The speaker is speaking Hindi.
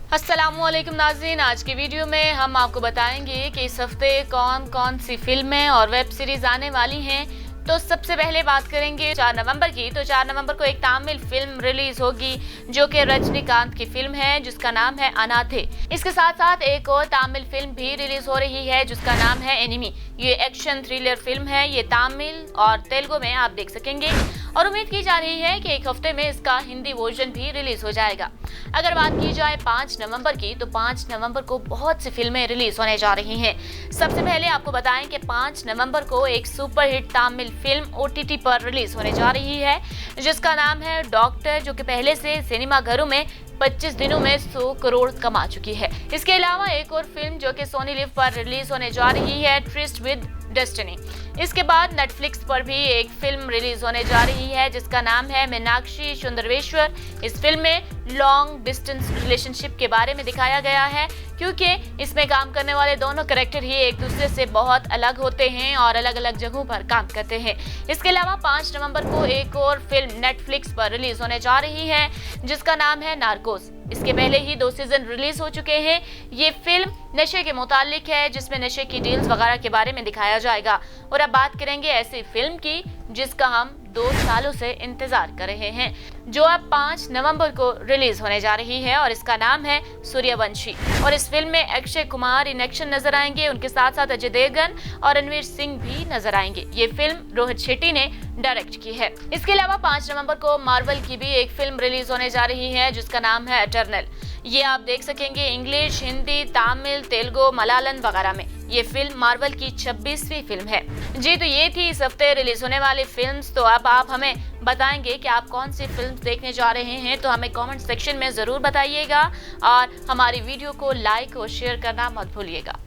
अस्सलामुअलैकुम नाज़रीन, आज की वीडियो में हम आपको बताएंगे कि इस हफ्ते कौन कौन सी फिल्में और वेब सीरीज आने वाली हैं। तो सबसे पहले बात करेंगे 4 नवंबर की। तो 4 नवंबर को एक तमिल फिल्म रिलीज होगी जो कि रजनीकांत की फिल्म है जिसका नाम है अनाथे। इसके साथ साथ एक और तमिल फिल्म भी रिलीज हो रही है जिसका नाम है एनिमी। ये एक्शन थ्रिलर फिल्म है। ये तमिल और तेलुगु में आप देख सकेंगे और उम्मीद की जा रही है कि एक हफ्ते में इसका हिंदी वर्जन भी रिलीज हो जाएगा। अगर बात की जाए 5 नवंबर की, तो 5 नवंबर को बहुत सी फिल्में रिलीज होने जा रही हैं। सबसे पहले आपको बताएं कि 5 नवंबर को एक सुपरहिट तमिल फिल्म ओटीटी पर रिलीज होने जा रही है जिसका नाम है डॉक्टर, जो कि पहले से सिनेमा घरों में 25 दिनों में 100 करोड़ कमा चुकी है। इसके अलावा एक और फिल्म जो कि सोनी लिव पर रिलीज होने जा रही है, ट्विस्ट विद डेस्टिनी। इसके बाद नेटफ्लिक्स पर भी एक फिल्म रिलीज होने जा रही है जिसका नाम है मीनाक्षी सुंदरवेश्वर। इस फिल्म में लॉन्ग डिस्टेंस रिलेशनशिप के बारे में दिखाया गया है क्योंकि इसमें काम करने वाले दोनों कैरेक्टर ही एक दूसरे से बहुत अलग होते हैं और अलग अलग जगहों पर काम करते हैं। इसके अलावा 5 नवंबर को एक और फिल्म नेटफ्लिक्स पर रिलीज होने जा रही है जिसका नाम है नार्कोस। इसके पहले ही 2 सीजन रिलीज हो चुके हैं। ये फिल्म नशे के मुतालिक है जिसमें नशे की डील्स वगैरह के बारे में दिखाया जाएगा। और अब बात करेंगे ऐसी फिल्म की जिसका हम 2 सालों से इंतजार कर रहे हैं, जो अब 5 नवंबर को रिलीज होने जा रही है और इसका नाम है सूर्यवंशी। और इस फिल्म में अक्षय कुमार इन एक्शन नजर आएंगे। उनके साथ साथ अजय देवगन और रणवीर सिंह भी नजर आएंगे। ये फिल्म रोहित शेट्टी ने डायरेक्ट की है। इसके अलावा 5 नवंबर को मार्वल की भी एक फिल्म रिलीज होने जा रही है जिसका नाम है इटर्नल। ये आप देख सकेंगे इंग्लिश, हिंदी, तमिल, तेलुगु, मलयालम वगैरह में। ये फिल्म मार्वल की 26वीं फिल्म है। जी, तो ये थी इस हफ्ते रिलीज होने वाली फिल्म्स। तो अब आप हमें बताएंगे कि आप कौन सी फिल्म देखने जा रहे हैं, तो हमें कमेंट सेक्शन में जरूर बताइएगा और हमारी वीडियो को लाइक और शेयर करना मत भूलिएगा।